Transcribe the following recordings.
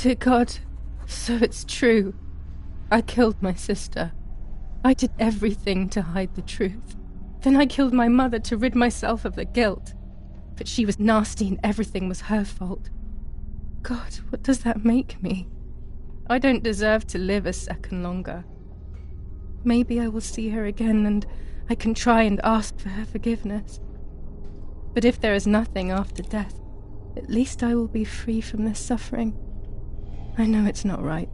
dear God, so it's true. I killed my sister. I did everything to hide the truth. Then I killed my mother to rid myself of the guilt. But she was nasty and everything was her fault. God, what does that make me? I don't deserve to live a second longer. Maybe I will see her again and I can try and ask for her forgiveness. But if there is nothing after death, at least I will be free from this suffering. I know it's not right,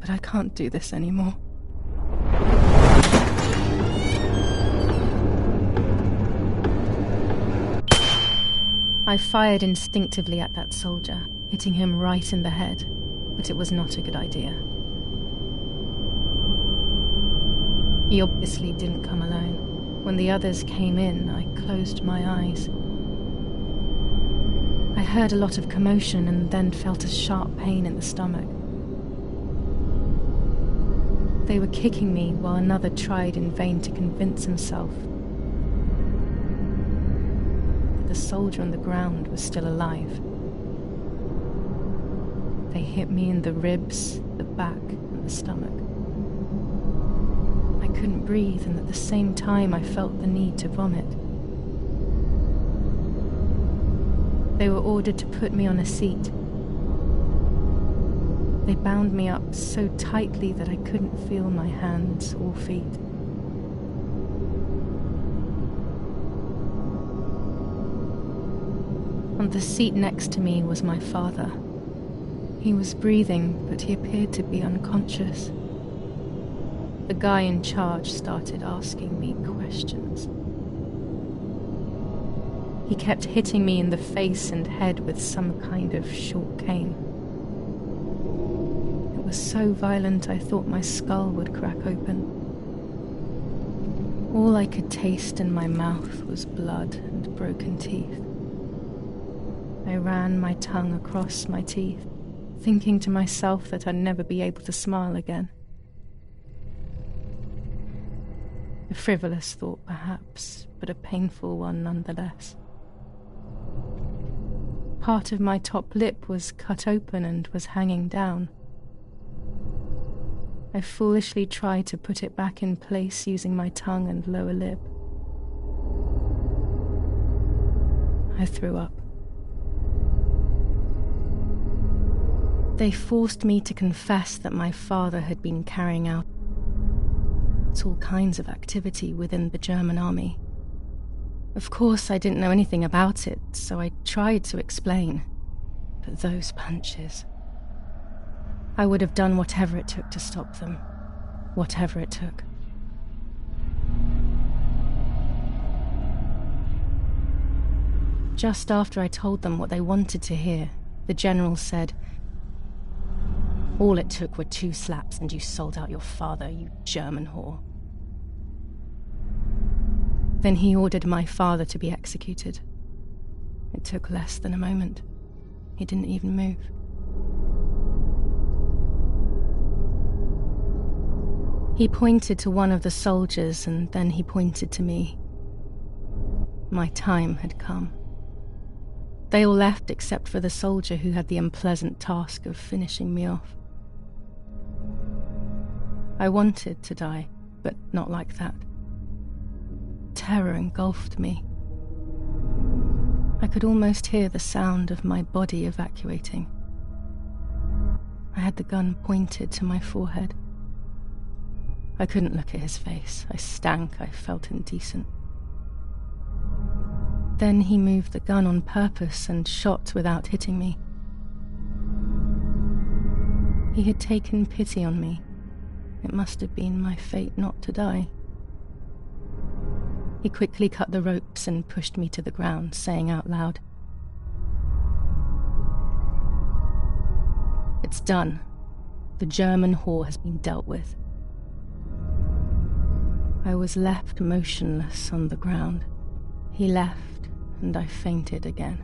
but I can't do this anymore. I fired instinctively at that soldier, hitting him right in the head, but it was not a good idea. He obviously didn't come alone. When the others came in, I closed my eyes. I heard a lot of commotion and then felt a sharp pain in the stomach. They were kicking me while another tried in vain to convince himself that the soldier on the ground was still alive. They hit me in the ribs, the back, and the stomach. I couldn't breathe, and at the same time I felt the need to vomit. They were ordered to put me on a seat. They bound me up so tightly that I couldn't feel my hands or feet. On the seat next to me was my father. He was breathing, but he appeared to be unconscious. The guy in charge started asking me questions. He kept hitting me in the face and head with some kind of short cane. It was so violent I thought my skull would crack open. All I could taste in my mouth was blood and broken teeth. I ran my tongue across my teeth, thinking to myself that I'd never be able to smile again. A frivolous thought, perhaps, but a painful one nonetheless. Part of my top lip was cut open and was hanging down. I foolishly tried to put it back in place using my tongue and lower lip. I threw up. They forced me to confess that my father had been carrying out all kinds of activity within the German army. Of course, I didn't know anything about it, so I tried to explain. But those punches... I would have done whatever it took to stop them. Whatever it took. Just after I told them what they wanted to hear, the general said, "All it took were 2 slaps and you sold out your father, you German whore." Then he ordered my father to be executed. It took less than a moment. He didn't even move. He pointed to one of the soldiers and then he pointed to me. My time had come. They all left except for the soldier who had the unpleasant task of finishing me off. I wanted to die, but not like that. Terror engulfed me. I could almost hear the sound of my body evacuating. I had the gun pointed to my forehead. I couldn't look at his face. I stank. I felt indecent. Then he moved the gun on purpose and shot without hitting me. He had taken pity on me. It must have been my fate not to die. He quickly cut the ropes and pushed me to the ground, saying out loud, "It's done. The German whore has been dealt with." I was left motionless on the ground. He left, and I fainted again.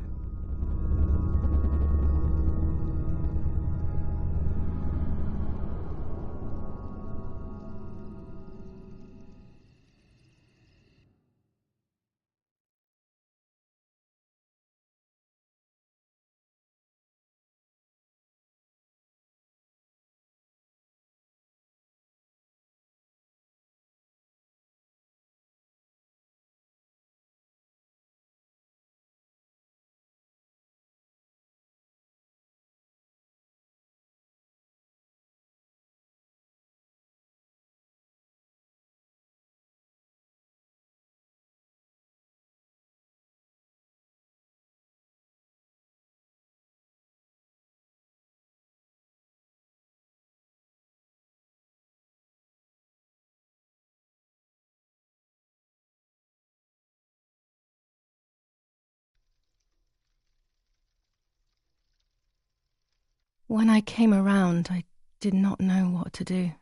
When I came around, I did not know what to do.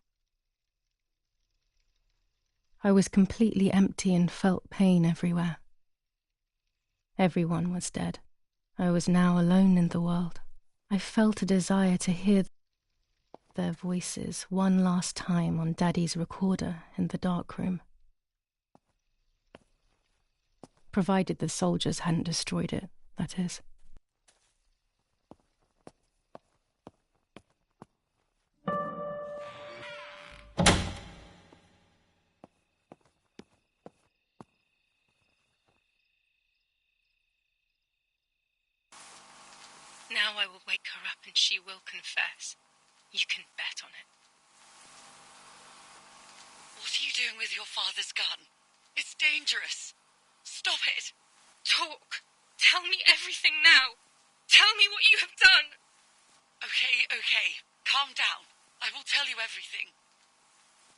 I was completely empty and felt pain everywhere. Everyone was dead. I was now alone in the world. I felt a desire to hear their voices one last time on Daddy's recorder in the dark room. Provided the soldiers hadn't destroyed it, that is. Now I will wake her up and she will confess. You can bet on it. What are you doing with your father's gun? It's dangerous. Stop it. Talk. Tell me everything now. Tell me what you have done. Okay. Calm down. I will tell you everything.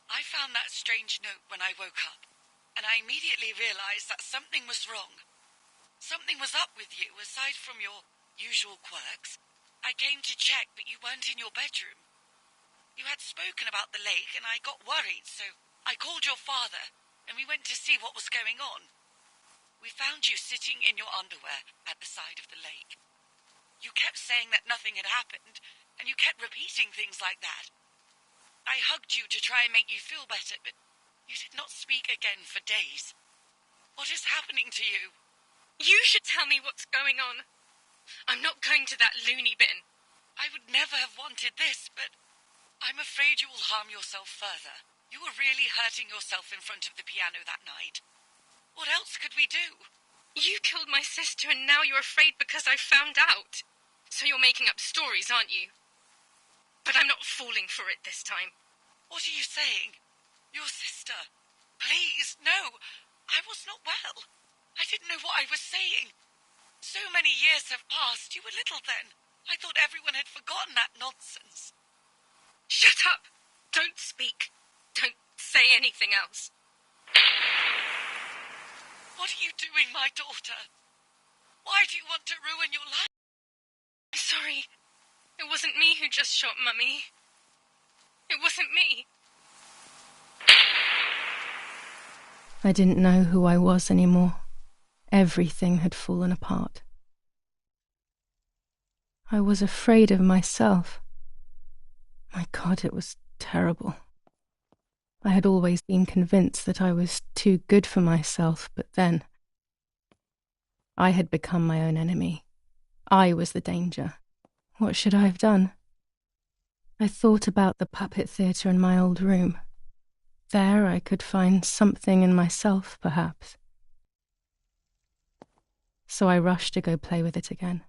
I found that strange note when I woke up, and I immediately realized that something was wrong. Something was up with you, aside from your usual quirks. I came to check, but you weren't in your bedroom. You had spoken about the lake, and I got worried, so I called your father, and we went to see what was going on. We found you sitting in your underwear at the side of the lake. You kept saying that nothing had happened, and you kept repeating things like that. I hugged you to try and make you feel better, but you did not speak again for days. What is happening to you? You should tell me what's going on. I'm not going to that loony bin. I would never have wanted this, but I'm afraid you will harm yourself further. You were really hurting yourself in front of the piano that night. What else could we do? You killed my sister and now you're afraid because I found out. So you're making up stories, aren't you? But I'm not falling for it this time. What are you saying? Your sister? Please, no. I was not well. I didn't know what I was saying. So many years have passed. You were little then. I thought everyone had forgotten that nonsense. Shut up! Don't speak. Don't say anything else. What are you doing, my daughter? Why do you want to ruin your life? I'm sorry. It wasn't me who just shot Mummy. It wasn't me. I didn't know who I was anymore. Everything had fallen apart. I was afraid of myself. My God, it was terrible. I had always been convinced that I was too good for myself, but then I had become my own enemy. I was the danger. What should I have done? I thought about the puppet theatre in my old room. There I could find something in myself, perhaps. So I rushed to go play with it again.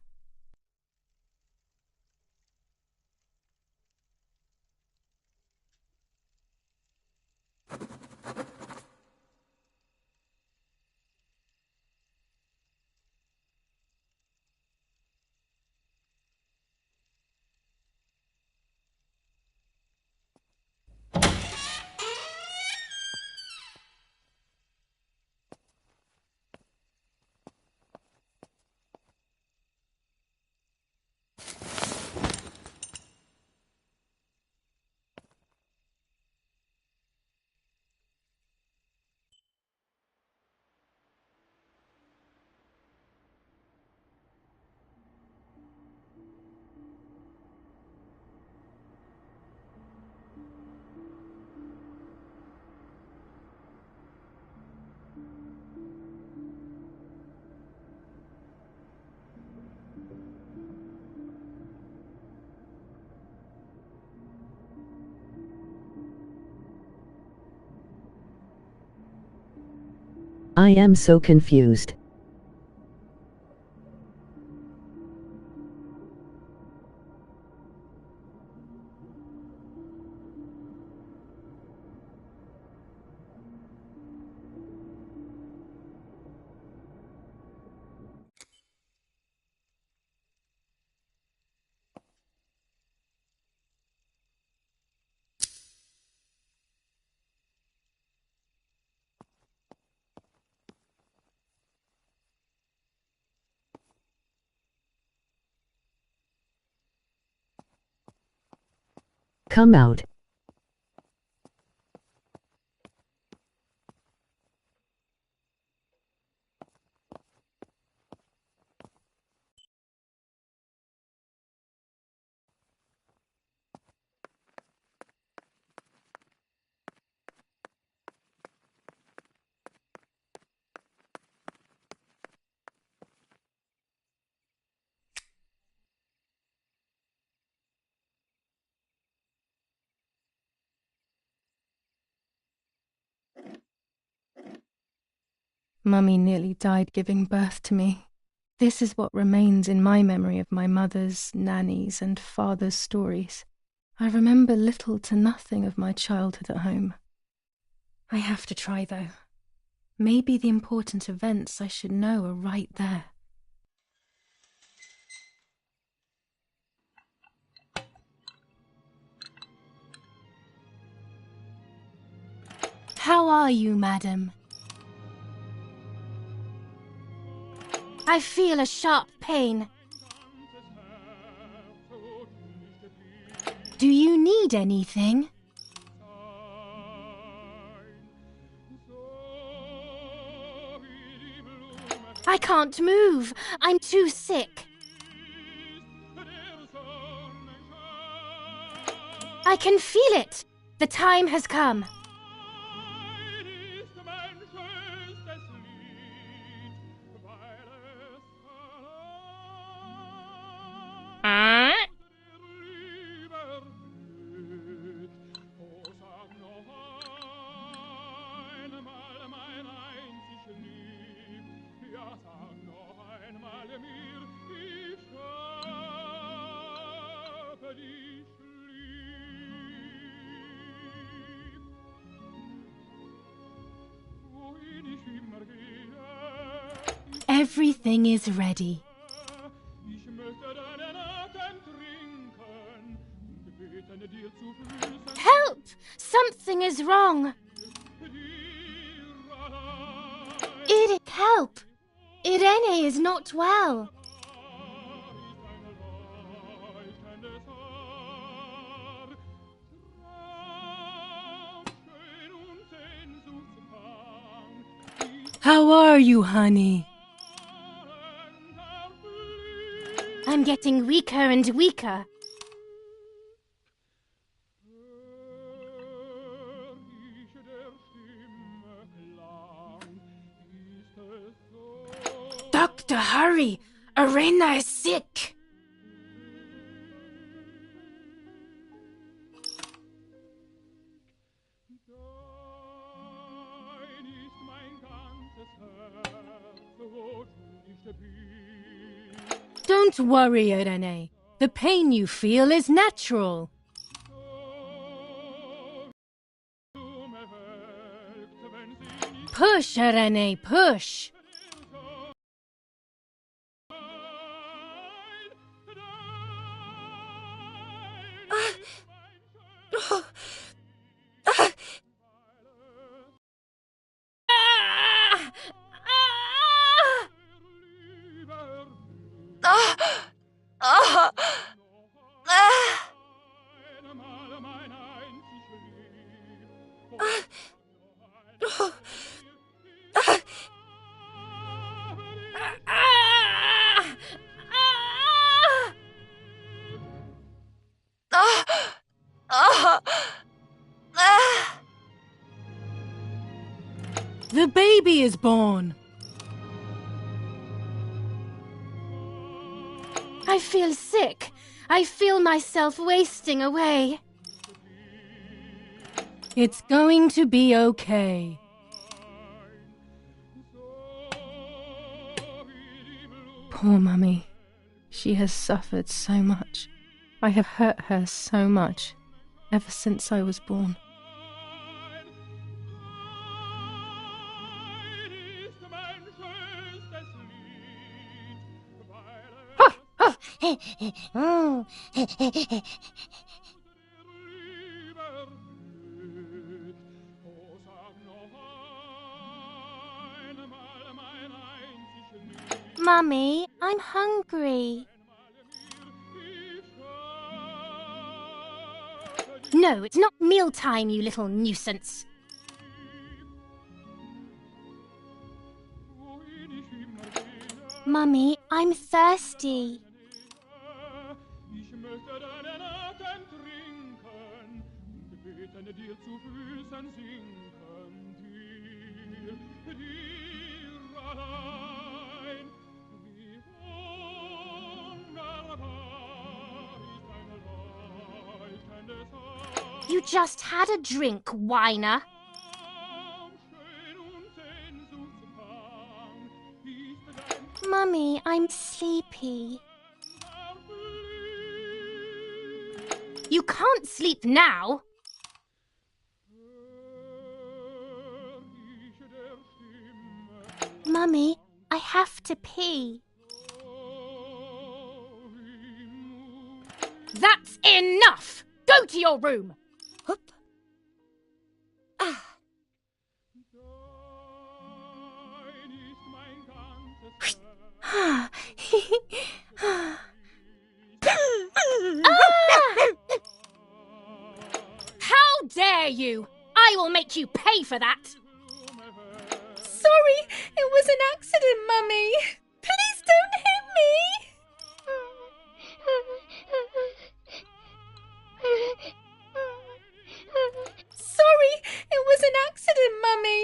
I am so confused. Come out. Mummy nearly died giving birth to me. This is what remains in my memory of my mother's, Nanny's, and father's stories. I remember little to nothing of my childhood at home. I have to try, though. Maybe the important events I should know are right there. How are you, madam? I feel a sharp pain. Do you need anything? I can't move. I'm too sick. I can feel it. The time has come. Everything is ready. Help! Something is wrong. Help! Irene is not well. How are you, honey? I'm getting weaker and weaker. Doctor, hurry! Irena is sick! Don't worry, Irene. The pain you feel is natural. Push, Irene, push! The baby is born. I feel sick. I feel myself wasting away. It's going to be okay. Poor Mummy. She has suffered so much. I have hurt her so much, ever since I was born. Mummy, I'm hungry. No, it's not mealtime, you little nuisance. Mummy, I'm thirsty. You just had a drink, whiner. Mummy, I'm sleepy. You can't sleep now. Mummy, I have to pee. That's enough! Go to your room! Hup. Ah. Ah. How dare you! I will make you pay for that! Sorry, it was an accident, Mummy. Please don't hit me! Sorry, it was an accident, Mummy.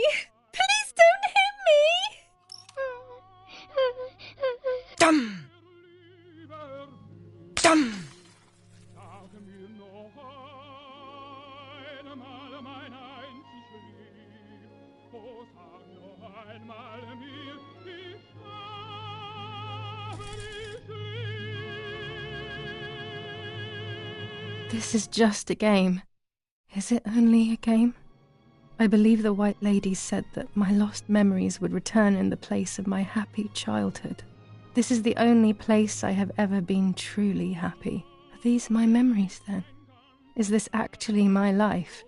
Please don't hit me! Dum! Dum! This is just a game. Is it only a game? I believe the White Lady said that my lost memories would return in the place of my happy childhood. This is the only place I have ever been truly happy. Are these my memories, then? Is this actually my life?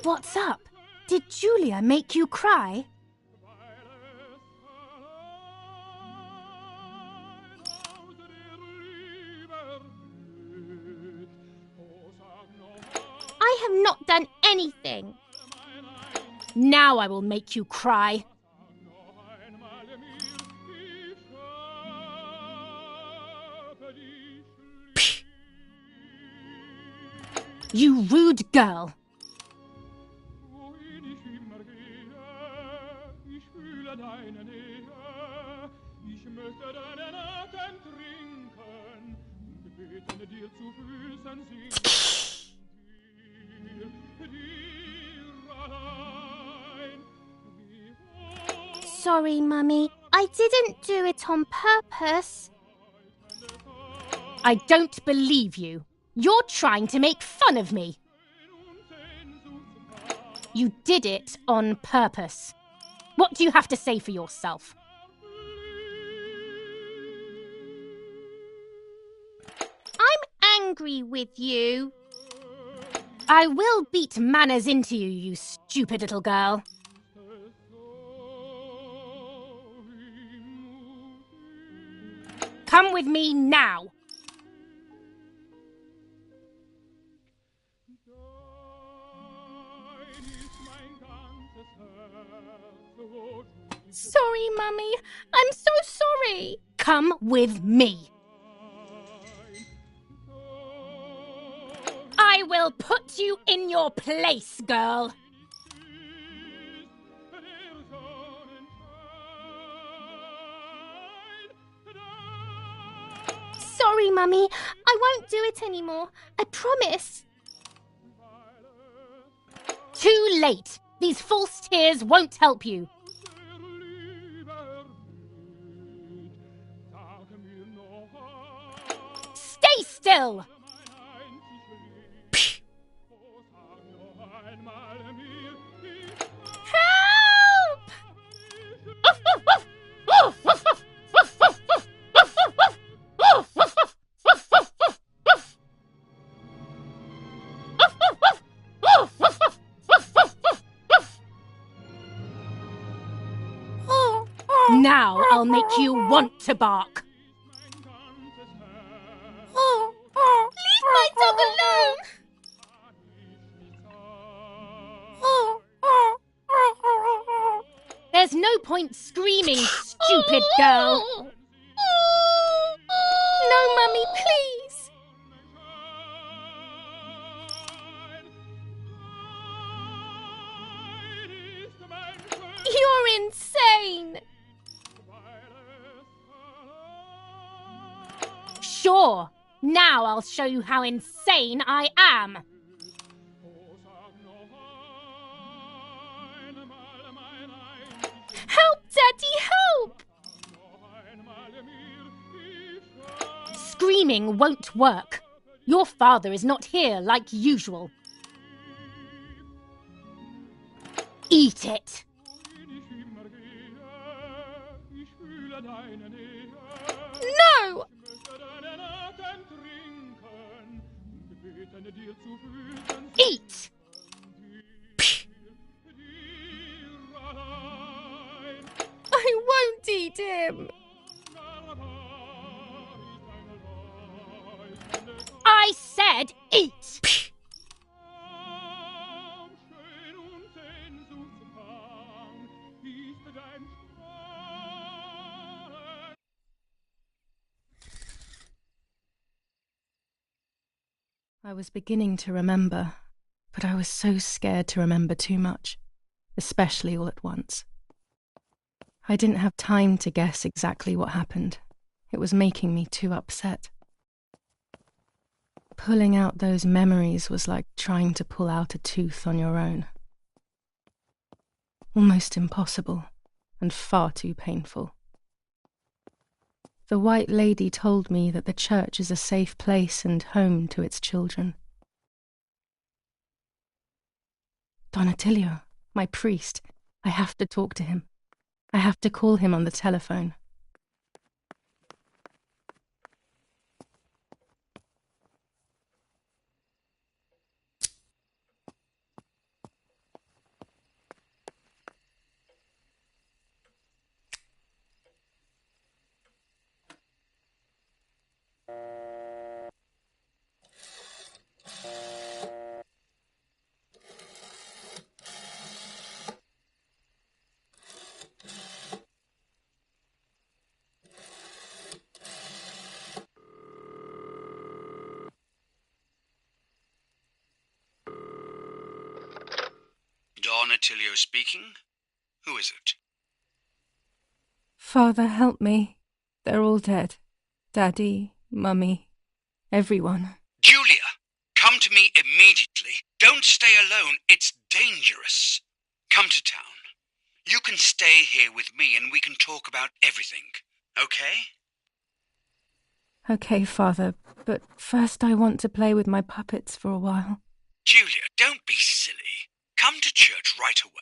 What's up? Did Julia make you cry? I have not done anything. Now I will make you cry. Psh! You rude girl. Sorry, Mummy. I didn't do it on purpose. I don't believe you. You're trying to make fun of me. You did it on purpose. What do you have to say for yourself? I'm angry with you. I will beat manners into you, you stupid little girl. Come with me now. Sorry, Mummy. I'm so sorry. Come with me. I will put you in your place, girl. Sorry, Mummy. I won't do it anymore. I promise. Too late. These false tears won't help you. Stay still! Help! Now I'll make you want to bark. Leave my dog alone! There's no point screaming, stupid girl. No, Mummy, please! You're insane! Sure, now I'll show you how insane I am. Help, Daddy, help! Screaming won't work. Your father is not here like usual. Eat it. No! Eat! I won't eat him! I said eat! I was beginning to remember, but I was so scared to remember too much, especially all at once. I didn't have time to guess exactly what happened. It was making me too upset. Pulling out those memories was like trying to pull out a tooth on your own. Almost impossible, and far too painful. The White Lady told me that the church is a safe place and home to its children. Don Attilio, my priest, I have to talk to him. I have to call him on the telephone. Don Attilio speaking. Who is it? Father, help me. They're all dead. Daddy, Mummy, everyone. Julia, come to me immediately. Don't stay alone. It's dangerous. Come to town. You can stay here with me and we can talk about everything. Okay? Okay, Father, but first I want to play with my puppets for a while. Julia, don't be silly. Come to church right away.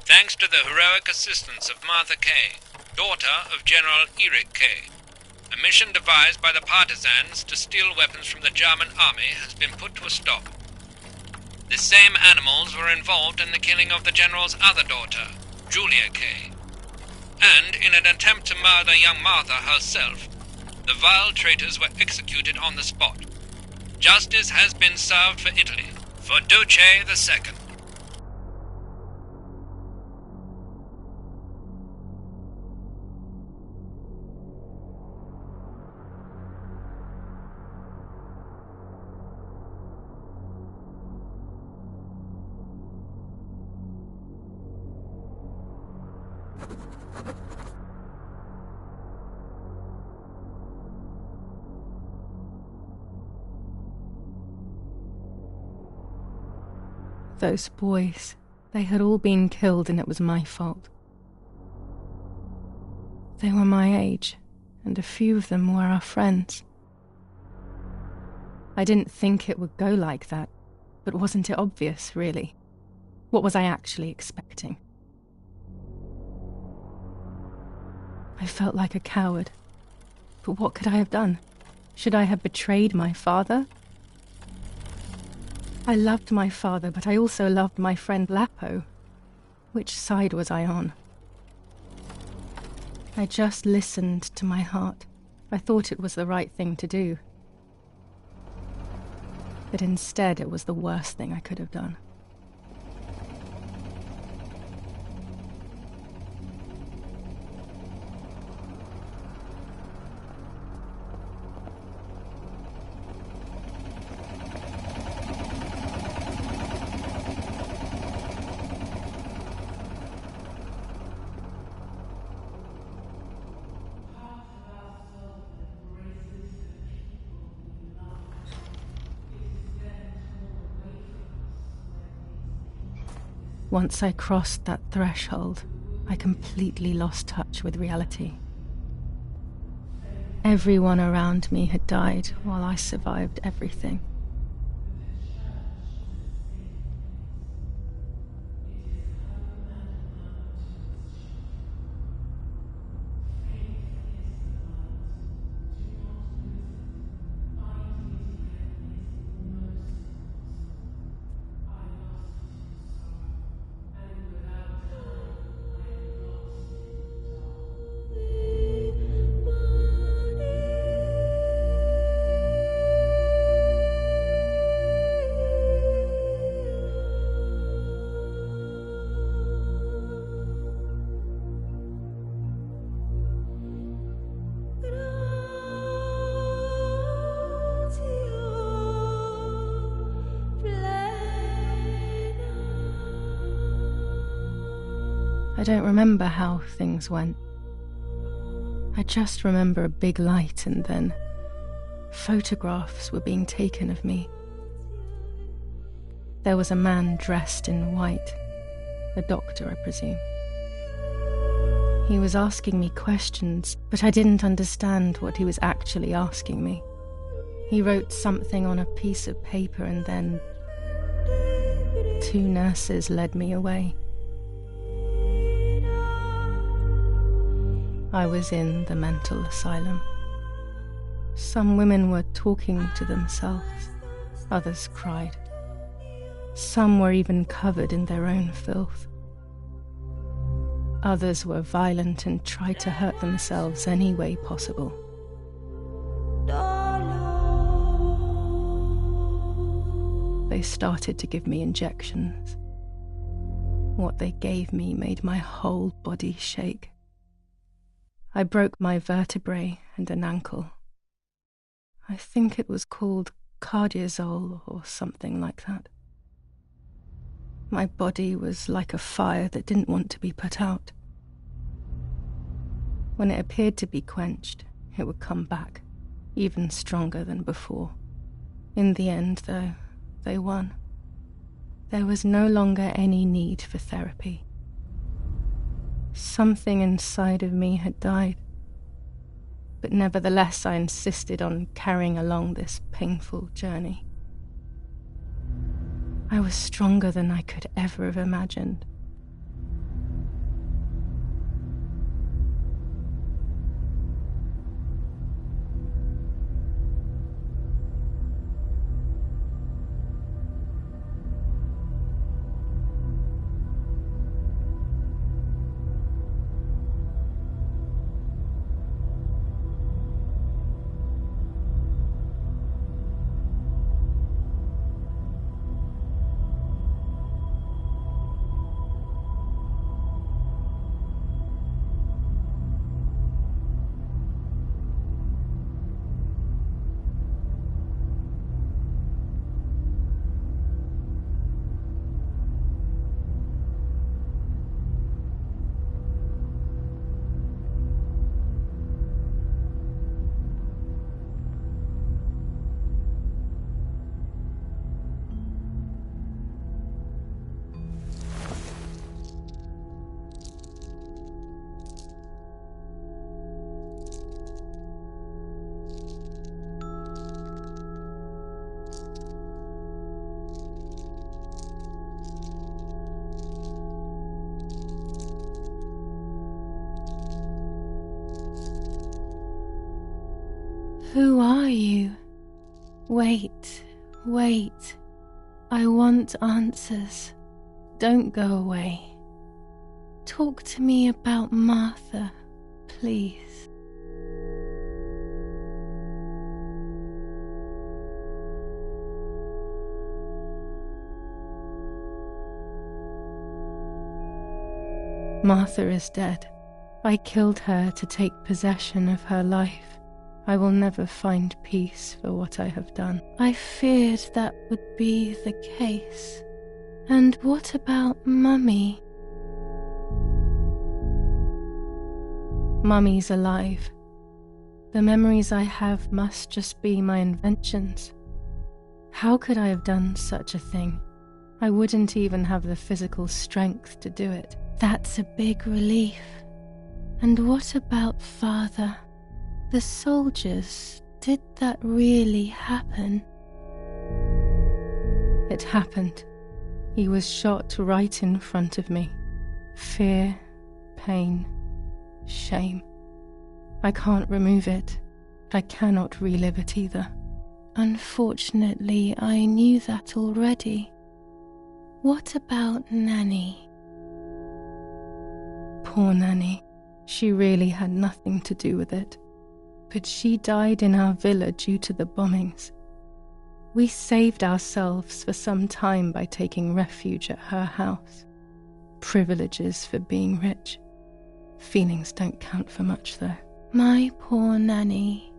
Thanks to the heroic assistance of Martha Kay, daughter of General Eric Kay. A mission devised by the partisans to steal weapons from the German army has been put to a stop. The same animals were involved in the killing of the General's other daughter, Julia Kay. And in an attempt to murder young Martha herself, the vile traitors were executed on the spot. Justice has been served for Italy, for Duce II. Those boys, they had all been killed and it was my fault. They were my age, and a few of them were our friends. I didn't think it would go like that, but wasn't it obvious, really? What was I actually expecting? I felt like a coward. But what could I have done? Should I have betrayed my father? I loved my father, but I also loved my friend Lapo. Which side was I on? I just listened to my heart. I thought it was the right thing to do. But instead, it was the worst thing I could have done. Once I crossed that threshold, I completely lost touch with reality. Everyone around me had died while I survived everything. I don't remember how things went. I just remember a big light and then photographs were being taken of me. There was a man dressed in white, a doctor, I presume. He was asking me questions, but I didn't understand what he was actually asking me. He wrote something on a piece of paper and then 2 nurses led me away. I was in the mental asylum. Some women were talking to themselves, others cried. Some were even covered in their own filth. Others were violent and tried to hurt themselves any way possible. They started to give me injections. What they gave me made my whole body shake. I broke my vertebrae and an ankle. I think it was called cardiazole or something like that. My body was like a fire that didn't want to be put out. When it appeared to be quenched, it would come back, even stronger than before. In the end, though, they won. There was no longer any need for therapy. Something inside of me had died, but nevertheless I insisted on carrying along this painful journey. I was stronger than I could ever have imagined. Who are you? Wait, wait. I want answers. Don't go away. Talk to me about Martha, please. Martha is dead. I killed her to take possession of her life. I will never find peace for what I have done. I feared that would be the case. And what about Mummy? Mummy's alive. The memories I have must just be my inventions. How could I have done such a thing? I wouldn't even have the physical strength to do it. That's a big relief. And what about Father? The soldiers, did that really happen? It happened. He was shot right in front of me. Fear, pain, shame. I can't remove it. I cannot relive it either. Unfortunately, I knew that already. What about Nanny? Poor Nanny. She really had nothing to do with it. But she died in our villa due to the bombings. We saved ourselves for some time by taking refuge at her house. Privileges for being rich. Feelings don't count for much, though. My poor Nanny.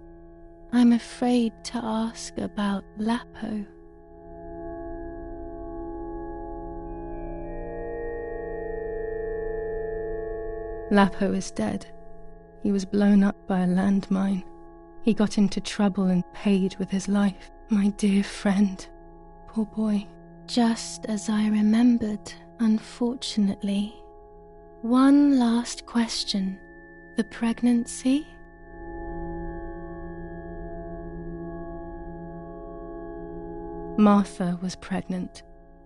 I'm afraid to ask about Lapo. Lapo is dead. He was blown up by a landmine. He got into trouble and paid with his life. My dear friend. Poor boy. Just as I remembered, unfortunately. One last question. The pregnancy? Martha was pregnant.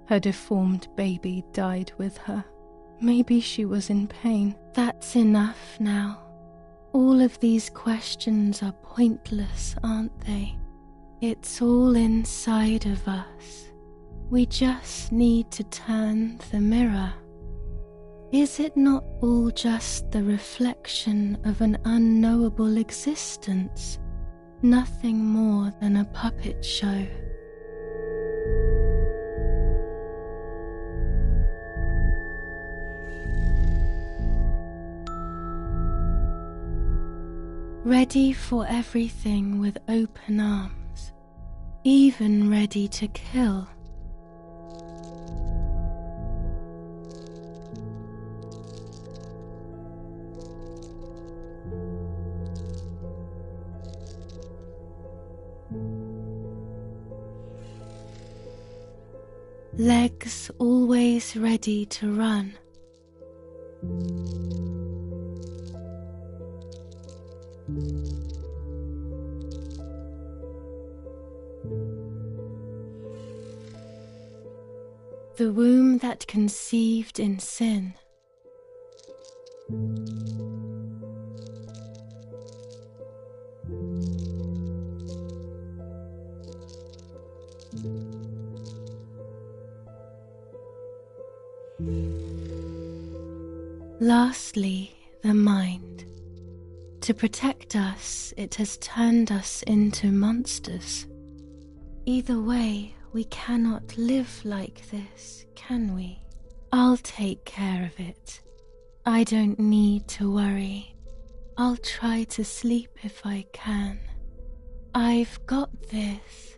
Her deformed baby died with her. Maybe she was in pain. That's enough now. All of these questions are pointless, aren't they? It's all inside of us. We just need to turn the mirror. Is it not all just the reflection of an unknowable existence? Nothing more than a puppet show. Ready for everything with open arms, even ready to kill. Legs always ready to run. The womb that conceived in sin. Lastly, the mind. To protect us, it has turned us into monsters. Either way, we cannot live like this, can we? I'll take care of it. I don't need to worry. I'll try to sleep if I can. I've got this.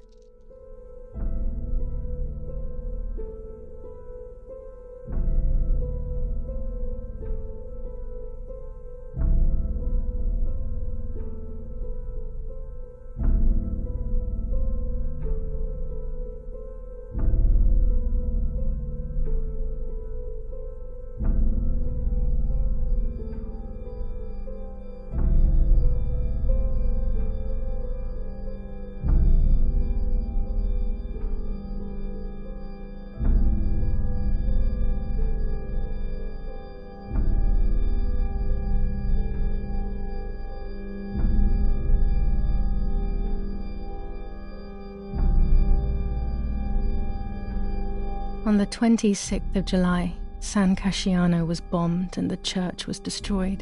On the 26th of July, San Casciano was bombed and the church was destroyed.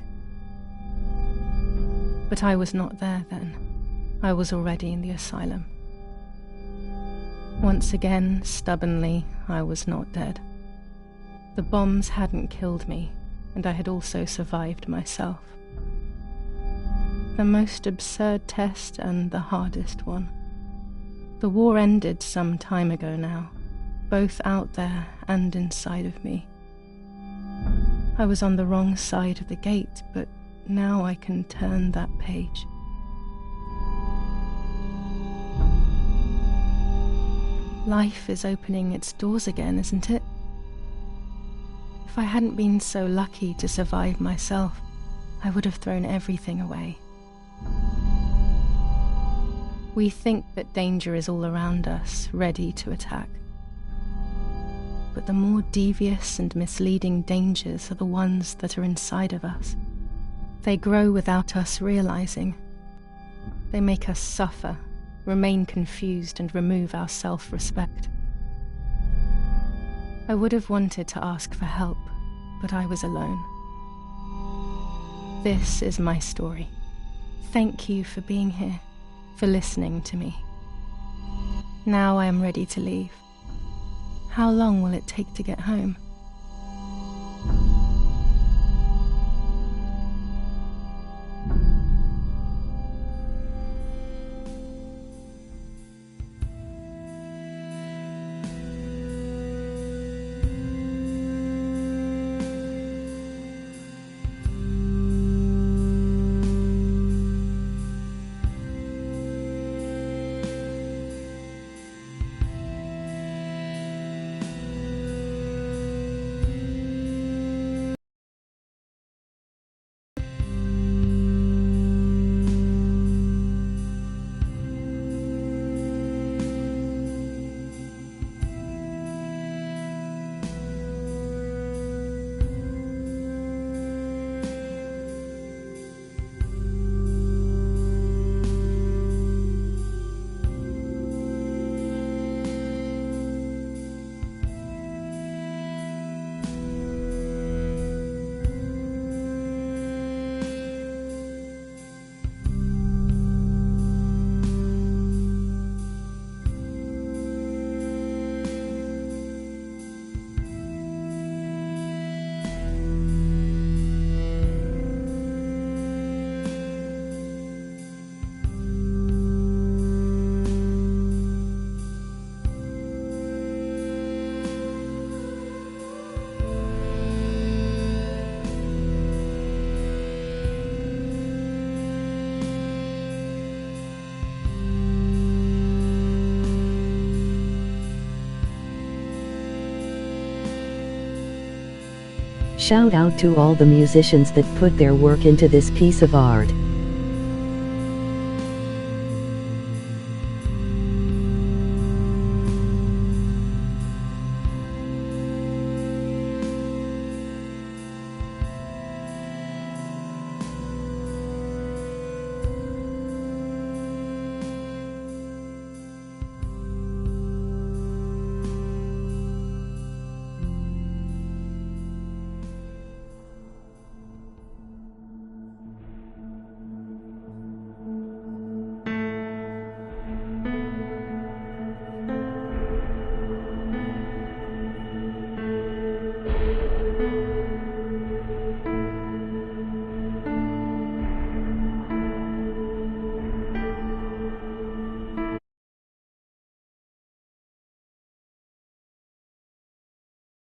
But I was not there then. I was already in the asylum. Once again, stubbornly, I was not dead. The bombs hadn't killed me, and I had also survived myself. The most absurd test and the hardest one. The war ended some time ago now, both out there and inside of me. I was on the wrong side of the gate, but now I can turn that page. Life is opening its doors again, isn't it? If I hadn't been so lucky to survive myself, I would have thrown everything away. We think that danger is all around us, ready to attack. But the more devious and misleading dangers are the ones that are inside of us. They grow without us realizing. They make us suffer, remain confused, and remove our self-respect. I would have wanted to ask for help, but I was alone. This is my story. Thank you for being here, for listening to me. Now I am ready to leave. How long will it take to get home? Shout out to all the musicians that put their work into this piece of art.